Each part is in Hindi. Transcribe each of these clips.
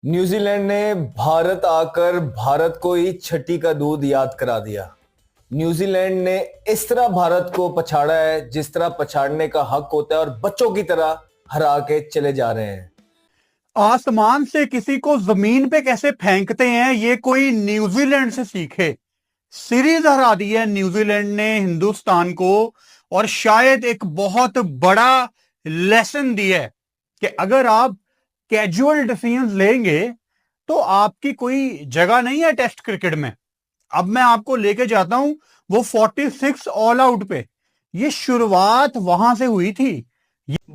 न्यूजीलैंड ने भारत आकर भारत को ही छठी का दूध याद करा दिया। न्यूजीलैंड ने इस तरह भारत को पछाड़ा है जिस तरह पछाड़ने का हक होता है और बच्चों की तरह हरा के चले जा रहे हैं। आसमान से किसी को जमीन पे कैसे फेंकते हैं ये कोई न्यूजीलैंड से सीखे। सीरीज हरा दी है न्यूजीलैंड ने हिंदुस्तान को, और शायद एक बहुत बड़ा लेसन दिया है कि अगर आप कैजुअल डिसीजन लेंगे तो आपकी कोई जगह नहीं है टेस्ट क्रिकेट में। अब मैं आपको लेके जाता हूं वो 46 ऑल आउट पे। ये शुरुआत वहां से हुई थी।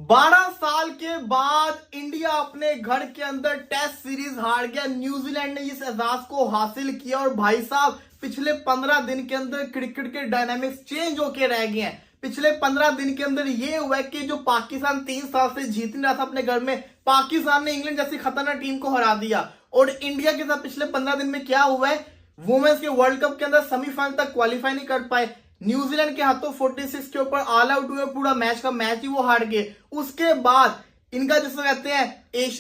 12 साल के बाद इंडिया अपने घर के अंदर टेस्ट सीरीज हार गया। न्यूजीलैंड ने इस एजाज को हासिल किया और भाई साहब पिछले 15 दिन के अंदर क्रिकेट के डायनामिक्स चेंज होके रह गए हैं। पिछले 15 दिन के अंदर ये हुआ है कि जो पाकिस्तान 3 साल से जीत नहीं रहा था अपने घर में, पाकिस्तान ने इंग्लैंड जैसी खतरनाक टीम को हरा दिया। और इंडिया के साथ पिछले 15 दिन में क्या हुआ है, वुमेन्स के वर्ल्ड कप के अंदर सेमीफाइनल तक क्वालिफाई नहीं कर पाए। न्यूजीलैंड के हाथों 46 के ऊपर ऑल आउट हुए, पूरा मैच का मैच ही वो हार गए। उसके बाद इनका जिसको कहते हैं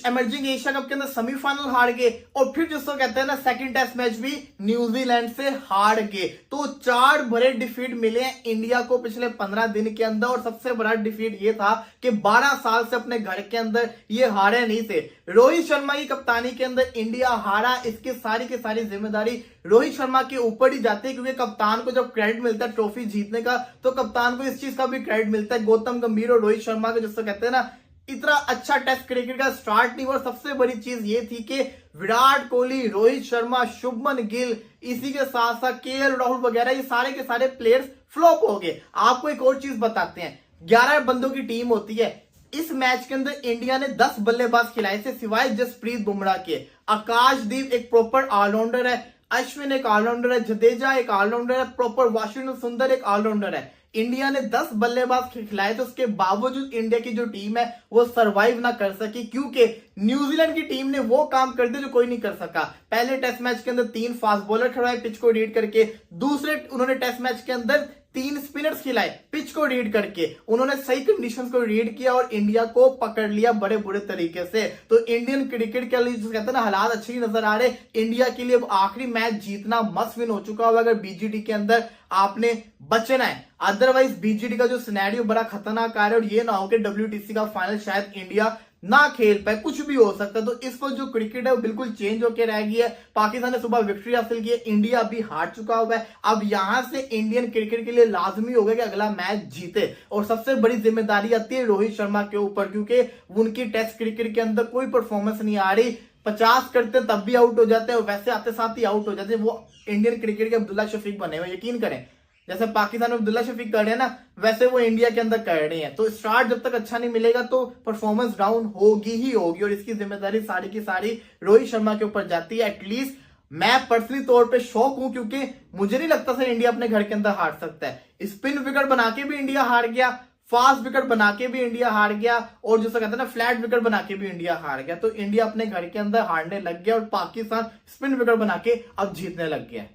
एमर्जिंग एशिया कप के अंदर सेमीफाइनल हार गए, और फिर जिसको कहते हैं ना सेकंड टेस्ट मैच भी न्यूजीलैंड से हार गए। तो 4 बड़े डिफीट मिले हैं इंडिया को पिछले 15 दिन के अंदर। और सबसे बड़ा डिफीट ये था कि 12 साल से अपने घर के अंदर ये हारे नहीं थे। रोहित शर्मा की कप्तानी के अंदर इंडिया हारा, इसकी सारी की सारी जिम्मेदारी रोहित शर्मा के ऊपर ही जाती है, क्योंकि कप्तान को जब क्रेडिट मिलता है ट्रॉफी जीतने का तो कप्तान को इस चीज का भी क्रेडिट मिलता है। गौतम गंभीर और रोहित शर्मा को जिसको कहते हैं ना इतना अच्छा टेस्ट क्रिकेट का स्टार्ट नहीं। और सबसे बड़ी चीज ये थी कि विराट कोहली, रोहित शर्मा, शुभमन गिल, इसी के साथ साथ केएल राहुल वगैरह ये सारे के सारे प्लेयर्स फ्लॉप हो गए। आपको एक और चीज बताते हैं, 11 बंदों की टीम होती है। इस मैच के अंदर इंडिया ने 10 बल्लेबाज खिलाए थे सिवाय जसप्रीत बुमराह के। आकाशदीप एक प्रॉपर ऑलराउंडर है, अश्विन एक ऑलराउंडर है, जडेजा एक ऑलराउंडर है, प्रॉपर वाशिंगटन सुंदर एक ऑलराउंडर है। इंडिया ने 10 बल्लेबाज खिलाए थे, उसके बावजूद इंडिया की जो टीम है वो सरवाइव ना कर सकी, क्योंकि न्यूजीलैंड की टीम ने वो काम कर दिया जो कोई नहीं कर सका। पहले टेस्ट मैच के अंदर 3 फास्ट बॉलर खिलाए पिच को रीड करके, दूसरे उन्होंने टेस्ट मैच के अंदर 3 स्पिनर्स खिलाए पिच को रीड करके। उन्होंने सही कंडीशंस को रीड किया और इंडिया को पकड़ लिया बड़े बुरे तरीके से। तो इंडियन क्रिकेट के लिए जो कहते हैं ना हालात अच्छे ही नजर आ रहे। इंडिया के लिए अब आखिरी मैच जीतना मस्ट विन हो चुका होगा अगर बीजीटी के अंदर आपने बचना है। अदरवाइज बीजीटी का जो सिनेरियो बड़ा खतरनाक आ रहा है, और ये ना हो कि डब्ल्यूटीसी का फाइनल शायद इंडिया ना खेल पाए, कुछ भी हो सकता है। तो इस पर जो क्रिकेट है वो बिल्कुल चेंज होकर रह गई है। पाकिस्तान ने सुबह विक्ट्री हासिल की है, इंडिया अभी हार चुका हुआ है। अब यहां से इंडियन क्रिकेट के लिए लाजमी होगा कि अगला मैच जीते, और सबसे बड़ी जिम्मेदारी आती है रोहित शर्मा के ऊपर, क्योंकि उनकी टेस्ट क्रिकेट के अंदर कोई परफॉर्मेंस नहीं आ रही। 50 करते तब भी आउट हो जाते हैं, वैसे आते साथ ही आउट हो जाते हैं। वो इंडियन क्रिकेट के अब्दुल्ला शफीक बने हुए, यकीन करें। जैसे पाकिस्तान में अब्दुल्ला शफीक कर रहे हैं ना, वैसे वो इंडिया के अंदर कर रहे हैं। तो स्टार्ट जब तक अच्छा नहीं मिलेगा तो परफॉर्मेंस डाउन होगी ही होगी, और इसकी जिम्मेदारी सारी की सारी रोहित शर्मा के ऊपर जाती है। एटलीस्ट मैं पर्सनली तौर पे शौक हूं, क्योंकि मुझे नहीं लगता सर इंडिया अपने घर के अंदर हार सकता है। स्पिन विकेट बना के भी इंडिया हार गया, फास्ट विकेट बना के भी इंडिया हार गया, और जो कहते हैं ना फ्लैट विकेट बना के भी इंडिया हार गया। तो इंडिया अपने घर के अंदर हारने लग गया और पाकिस्तान स्पिन विकेट बना के अब जीतने लग गया।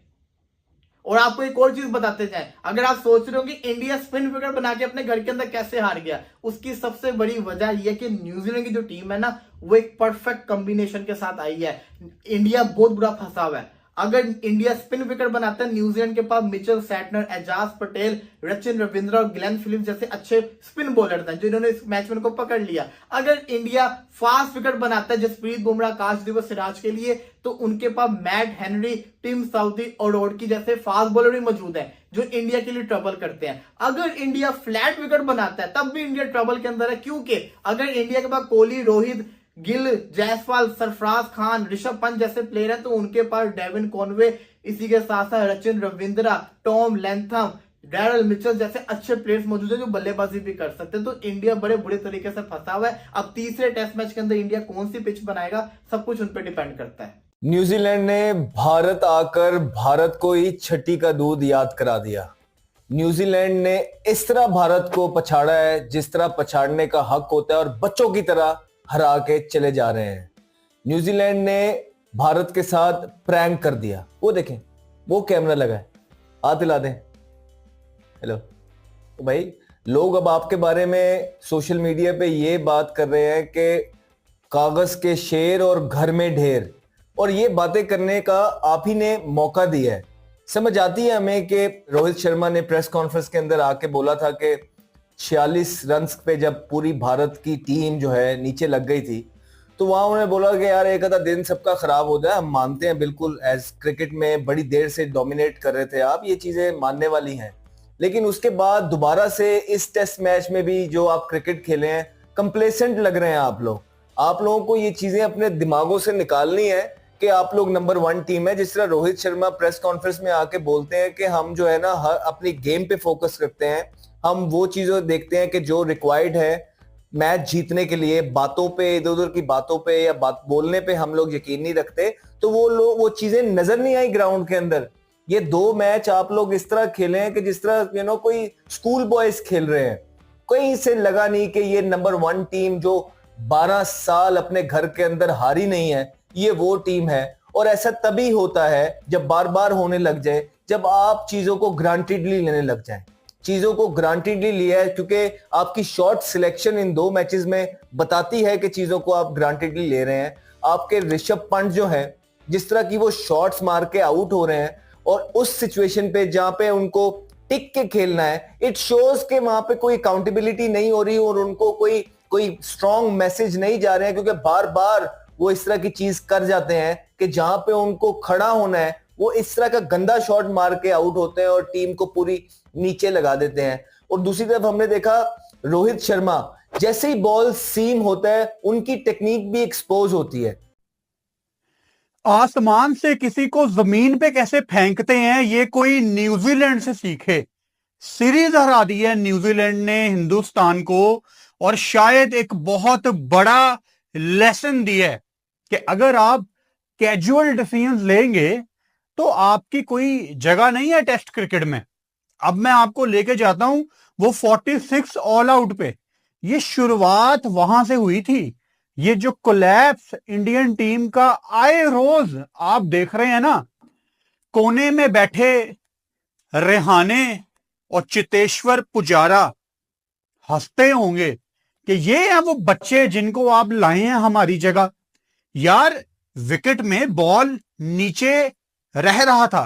और आपको एक और चीज बताते जाएं, अगर आप सोच रहे हो कि इंडिया स्पिन विकेट बना के अपने घर के अंदर कैसे हार गया, उसकी सबसे बड़ी वजह यह कि न्यूजीलैंड की जो टीम है ना वो एक परफेक्ट कॉम्बिनेशन के साथ आई है। इंडिया बहुत बुरा फंसा हुआ है। अगर इंडिया स्पिन विकेट बनाता है, न्यूजीलैंड के पास मिचेल सैटनर, एजाज पटेल, रचिन रविंद्र और ग्लेन फिलिप्स जैसे अच्छे स्पिन बॉलर थे जिन्होंने इस मैच में को पकड़ लिया। अगर इंडिया फास्ट विकेट बनाता है जसप्रीत बुमराह, आकाशदीप और सिराज के लिए, तो उनके पास मैट हेनरी, टिम साउदी और रोडकी जैसे फास्ट बॉलर भी मौजूद हैं जो इंडिया के लिए ट्रबल करते हैं। अगर इंडिया फ्लैट विकेट बनाता है तब भी इंडिया ट्रबल के अंदर है, क्योंकि अगर इंडिया के पास कोहली, रोहित, गिल, जायसवाल, सरफराज खान, ऋषभ पंत जैसे प्लेयर हैं, तो उनके पास डेविन कॉनवे, इसी के साथ साथ Rachin Ravindra, Tom Latham, Daryl Mitchell जैसे अच्छे प्लेयर्स मौजूद हैं जो बल्लेबाजी भी कर सकते हैं। तो इंडिया बड़े बुरे तरीके से फंसा हुआ है। अब तीसरे टेस्ट मैच के अंदर इंडिया कौन सी पिच बनाएगा, सब कुछ उन पर डिपेंड करता है। न्यूजीलैंड ने भारत आकर भारत को ही छठी का दूध याद करा दिया। न्यूजीलैंड ने इस तरह भारत को पछाड़ा है जिस तरह पछाड़ने का हक होता है और बच्चों की तरह हरा के चले जा रहे हैं। न्यूजीलैंड ने भारत के साथ प्रैंक कर दिया। वो देखें, वो कैमरा लगा है, हाथ हिला दें। हेलो। तो भाई लोग अब आपके बारे में सोशल मीडिया पे ये बात कर रहे हैं कि कागज के शेर और घर में ढेर, और ये बातें करने का आप ही ने मौका दिया है। समझ आती है हमें कि रोहित शर्मा ने प्रेस कॉन्फ्रेंस के अंदर आके बोला था कि 46 रन पे जब पूरी भारत की टीम जो है नीचे लग गई थी, तो वहां उन्होंने बोला कि यार एक आधा दिन सबका खराब हो जाए, हम मानते हैं, बिल्कुल एज क्रिकेट में बड़ी देर से डोमिनेट कर रहे थे आप, ये चीजें मानने वाली हैं। लेकिन उसके बाद दोबारा से इस टेस्ट मैच में भी जो आप क्रिकेट खेले हैं, कंप्लेसेंट लग रहे हैं आप लोग। आप लोगों को ये चीजें अपने दिमागों से निकालनी है कि आप लोग नंबर 1 टीम है। जिस तरह रोहित शर्मा प्रेस कॉन्फ्रेंस में आके बोलते हैं कि हम जो है ना हर अपनी गेम पे फोकस करते हैं, हम वो चीजें देखते हैं कि जो रिक्वायर्ड है मैच जीतने के लिए, बातों पे, इधर उधर की बातों पे या बात बोलने पे हम लोग यकीन नहीं रखते, तो वो चीजें नजर नहीं आई ग्राउंड के अंदर। ये 2 मैच आप लोग इस तरह खेले हैं कि जिस तरह कोई स्कूल बॉयज खेल रहे हैं। कहीं से लगा नहीं कि ये नंबर 1 टीम जो 12 साल अपने घर के अंदर हारी नहीं है, ये वो टीम है। और ऐसा तभी होता है जब बार बार होने लग जाए, जब आप चीजों को ग्रांटेडली लेने लग जाएं। चीजों को ग्रांटेडली लिया है क्योंकि आपकी शॉट सिलेक्शन इन 2 मैचेस में बताती है कि चीजों को आप ग्रांटेडली ले रहे हैं। आपके ऋषभ पंत जो है, जिस तरह की वो शॉट्स मार के आउट हो रहे हैं, और उस सिचुएशन पे जहां पे उनको टिक के खेलना है, इट शोज के वहां पे कोई अकाउंटेबिलिटी नहीं हो रही और उनको कोई स्ट्रॉन्ग मैसेज नहीं जा रहे हैं, क्योंकि बार बार वो इस तरह की चीज कर जाते हैं कि जहां पे उनको खड़ा होना है वो इस तरह का गंदा शॉट मार के आउट होते हैं और टीम को पूरी नीचे लगा देते हैं। और दूसरी तरफ हमने देखा रोहित शर्मा, जैसे ही बॉल सीम होता है उनकी टेक्निक भी एक्सपोज होती है। आसमान से किसी को जमीन पे कैसे फेंकते हैं ये कोई न्यूजीलैंड से सीखे। सीरीज हरा दी है न्यूजीलैंड ने हिंदुस्तान को, और शायद एक बहुत बड़ा लेसन दिया है कि अगर आप कैजुअल डिसीजंस लेंगे तो आपकी कोई जगह नहीं है टेस्ट क्रिकेट में। अब मैं आपको लेके जाता हूं वो 46 ऑल आउट पे। ये शुरुआत वहां से हुई थी। ये जो कोलैप्स इंडियन टीम का आए रोज आप देख रहे हैं ना, कोने में बैठे रेहाने और चितेश्वर पुजारा हंसते होंगे कि ये हैं वो बच्चे जिनको आप लाए हैं हमारी जगह। यार विकेट में बॉल नीचे रह रहा था,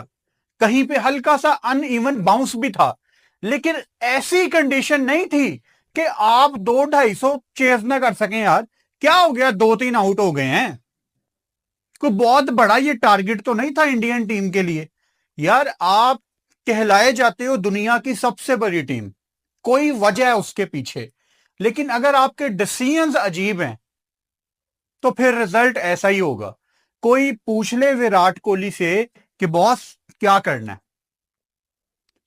कहीं पे हल्का सा अनइवन बाउंस भी था, लेकिन ऐसी कंडीशन नहीं थी कि आप 200-250 चेस ना कर सकें। यार क्या हो गया, 2-3 आउट हो गए हैं, कोई बहुत बड़ा ये टारगेट तो नहीं था इंडियन टीम के लिए। यार आप कहलाए जाते हो दुनिया की सबसे बड़ी टीम, कोई वजह है उसके पीछे, लेकिन अगर आपके डिसीजंस अजीब हैं तो फिर रिजल्ट ऐसा ही होगा। कोई पूछ ले विराट कोहली से कि बॉस क्या करना है,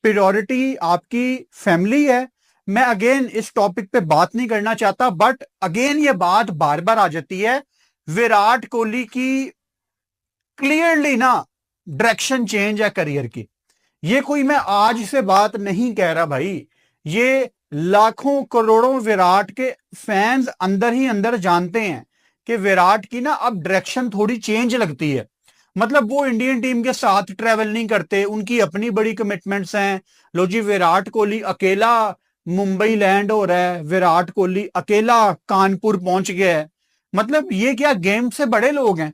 प्रायोरिटी आपकी फैमिली है। मैं अगेन इस टॉपिक पे बात नहीं करना चाहता, बट अगेन ये बात बार बार आ जाती है। विराट कोहली की क्लियरली ना डायरेक्शन चेंज है करियर की। ये कोई मैं आज से बात नहीं कह रहा भाई, ये लाखों करोड़ों विराट के फैंस अंदर ही अंदर जानते हैं कि विराट की ना अब डायरेक्शन थोड़ी चेंज लगती है। मतलब वो इंडियन टीम के साथ ट्रैवल नहीं करते, उनकी अपनी बड़ी कमिटमेंट्स हैं। लो जी, विराट कोहली अकेला मुंबई लैंड हो रहा है, विराट कोहली अकेला कानपुर पहुंच गया है। मतलब ये क्या गेम से बड़े लोग हैं।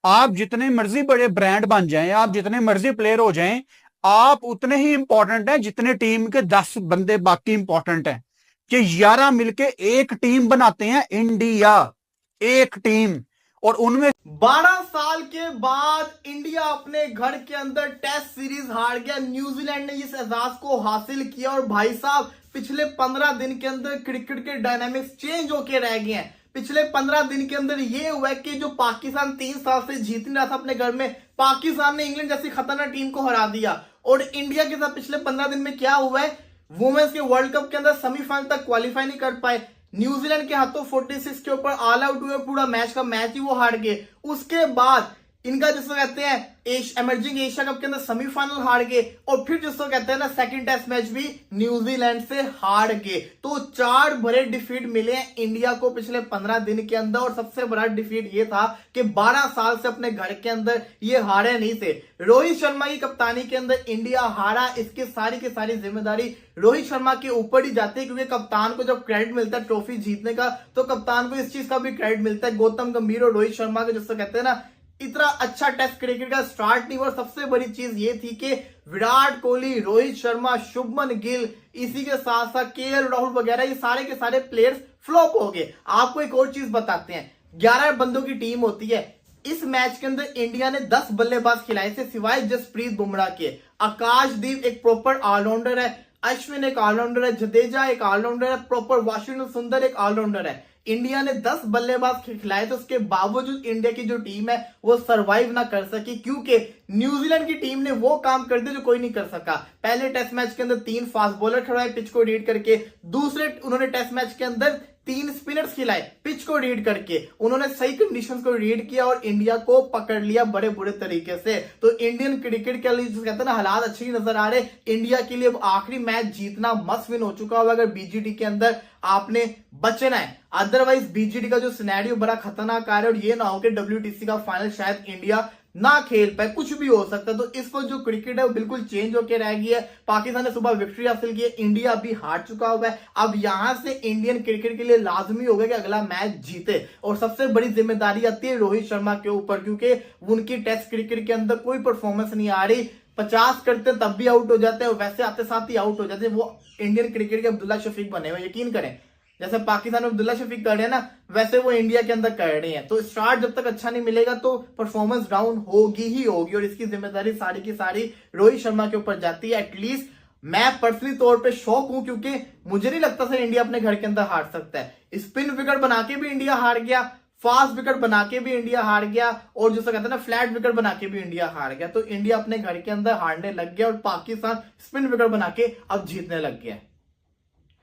आप जितने मर्जी बड़े ब्रांड बन जाएं, आप जितने मर्जी प्लेयर हो जाएं, आप उतने ही इंपॉर्टेंट हैं जितने टीम के 10 बंदे बाकी इंपॉर्टेंट हैं। कि 11 मिलके एक टीम बनाते हैं इंडिया, एक टीम। और उनमें 12 साल के बाद इंडिया अपने घर के अंदर टेस्ट सीरीज हार गया। न्यूजीलैंड ने इस एजाज को हासिल किया और भाई साहब पिछले 15 दिन के अंदर क्रिकेट के डायनामिक्स चेंज होके रह गए हैं। पिछले 15 दिन के अंदर ये हुआ है कि जो पाकिस्तान 3 साल से जीत नहीं रहा था अपने घर में, पाकिस्तान ने इंग्लैंड जैसी खतरनाक टीम को हरा दिया। और इंडिया के साथ पिछले 15 दिन में क्या हुआ है, वुमेन्स के वर्ल्ड कप के अंदर सेमीफाइनल तक क्वालिफाई नहीं कर पाए। न्यूजीलैंड के हाथों 46 के ऊपर ऑल आउट हुए, पूरा मैच का मैच ही वो हार गए। उसके बाद इनका जिसको कहते हैं एमर्जिंग एशिया कप के अंदर सेमीफाइनल हार गए, और फिर जिसको कहते हैं ना सेकंड टेस्ट मैच भी न्यूजीलैंड से हार गए। तो 4 बड़े डिफीट मिले हैं इंडिया को पिछले 15 दिन के अंदर, और सबसे बड़ा डिफीट ये था कि 12 साल से अपने घर के अंदर ये हारे नहीं थे। रोहित शर्मा की कप्तानी के अंदर इंडिया हारा, इसकी सारी की सारी जिम्मेदारी रोहित शर्मा के ऊपर ही जाती है, क्योंकि कप्तान को जब क्रेडिट मिलता है ट्रॉफी जीतने का, तो कप्तान को इस चीज का भी क्रेडिट मिलता है। गौतम गंभीर और रोहित शर्मा के जिसको कहते हैं ना इतना अच्छा टेस्ट क्रिकेट का स्टार्ट नहीं हुआ। और सबसे बड़ी चीज ये थी कि विराट कोहली, रोहित शर्मा, शुभमन गिल, इसी के साथ साथ केएल राहुल वगैरह ये सारे के सारे प्लेयर्स फ्लॉप हो गए। आपको एक और चीज बताते हैं, 11 बंदों की टीम होती है। इस मैच के अंदर इंडिया ने 10 बल्लेबाज खिलाए थे सिवाय जसप्रीत बुमराह के। आकाशदीप एक प्रॉपर ऑलराउंडर है, अश्विन एक ऑलराउंडर है, जडेजा एक ऑलराउंडर है, प्रॉपर वाशिंगटन सुंदर एक ऑलराउंडर है। इंडिया ने 10 बल्लेबाज खिलाए, तो उसके बावजूद इंडिया की जो टीम है वो सरवाइव ना कर सकी, क्योंकि न्यूजीलैंड की टीम ने वो काम कर दिया जो कोई नहीं कर सका। पहले टेस्ट मैच के अंदर 3 फास्ट बॉलर खिलाए पिच को रीड करके, दूसरे उन्होंने टेस्ट मैच के अंदर 3 स्पिनर्स खिलाए पिच को रीड करके, उन्होंने सही कंडीशंस को रीड किया और इंडिया को पकड़ लिया बड़े बुरे तरीके से। तो इंडियन क्रिकेट के लिए जो कहते हैं ना हालात अच्छे ही नजर आ रहे। इंडिया के लिए अब आखिरी मैच जीतना मस्ट विन हो चुका होगा अगर बीजीटी के अंदर आपने बचना है, अदरवाइज बीजीटी का जो सिनेरियो बड़ा खतरनाक आ रहा है, और ये ना हो कि WTC का फाइनल शायद इंडिया ना खेल पाए, कुछ भी हो सकता है। तो इस पर जो क्रिकेट है वो बिल्कुल चेंज होकर रह गई है। पाकिस्तान ने सुबह विक्ट्री हासिल की है, इंडिया अभी हार चुका हुआ है। अब यहां से इंडियन क्रिकेट के लिए लाजमी होगा कि अगला मैच जीते, और सबसे बड़ी जिम्मेदारी आती है रोहित शर्मा के ऊपर, क्योंकि उनकी टेस्ट क्रिकेट के अंदर कोई परफॉर्मेंस नहीं आ रही। 50 करते तब भी आउट हो जाते हैं, वैसे आते साथ ही आउट हो जाते हैं। वो इंडियन क्रिकेट के अब्दुल्ला शफीक बने हुए, यकीन करें। जैसे पाकिस्तान में अब्दुल्ला शफीक कर रहे हैं ना, वैसे वो इंडिया के अंदर कर रहे हैं। तो स्टार्ट जब तक अच्छा नहीं मिलेगा तो परफॉर्मेंस डाउन होगी ही होगी, और इसकी जिम्मेदारी सारी की सारी रोहित शर्मा के ऊपर जाती है। एटलीस्ट मैं पर्सनली तौर पे शौक हूं, क्योंकि मुझे नहीं लगता सर इंडिया अपने घर के अंदर हार सकता है। स्पिन विकेट बना के भी इंडिया हार गया, फास्ट विकेट बना के भी इंडिया हार गया, और जो कहते हैं ना फ्लैट विकेट बना के भी इंडिया हार गया। तो इंडिया अपने घर के अंदर हारने लग गया, और पाकिस्तान स्पिन विकेट बना के अब जीतने लग गया।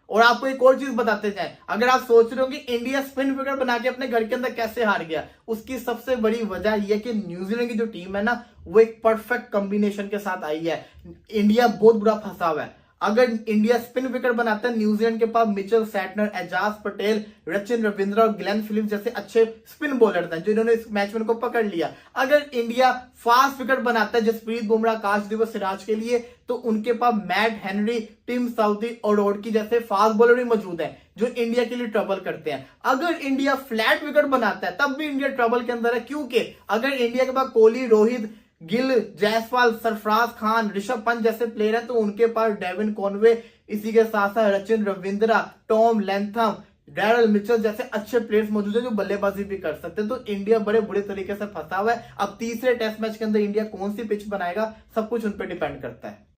और आपको एक और चीज बताते जाएं, अगर आप सोच रहे हो कि इंडिया स्पिन विकेट बना के अपने घर के अंदर कैसे हार गया, उसकी सबसे बड़ी वजह यह कि न्यूजीलैंड की जो टीम है ना वो एक परफेक्ट कॉम्बिनेशन के साथ आई है। इंडिया बहुत बुरा फंसा हुआ है। अगर इंडिया स्पिन विकेट बनाता है, न्यूजीलैंड के पास मिचेल सैटनर, एजाज पटेल, रचिन रविंद्र और ग्लेन फिलिप्स जैसे अच्छे स्पिन बॉलर थे जिन्होंने इस मैच में को पकड़ लिया। अगर इंडिया फास्ट विकेट बनाता है जसप्रीत बुमराह, आकाशदीप और सिराज के लिए, तो उनके पास मैट हेनरी, टिम साउदी और रोडकी जैसे फास्ट बॉलर भी मौजूद हैं जो इंडिया के लिए ट्रबल करते हैं। अगर इंडिया फ्लैट विकेट बनाता है तब भी इंडिया ट्रबल के अंदर है, क्योंकि अगर इंडिया के पास कोहली, रोहित, गिल, जायसवाल, सरफराज खान, ऋषभ पंत जैसे प्लेयर हैं, तो उनके पास डेविन कॉनवे, इसी के साथ साथ Rachin Ravindra, Tom Latham, Daryl Mitchell जैसे अच्छे प्लेयर्स मौजूद हैं जो बल्लेबाजी भी कर सकते हैं। तो इंडिया बड़े बुरे तरीके से फंसा हुआ है। अब तीसरे टेस्ट मैच के अंदर इंडिया कौन सी पिच बनाएगा, सब कुछ उन पर डिपेंड करता है।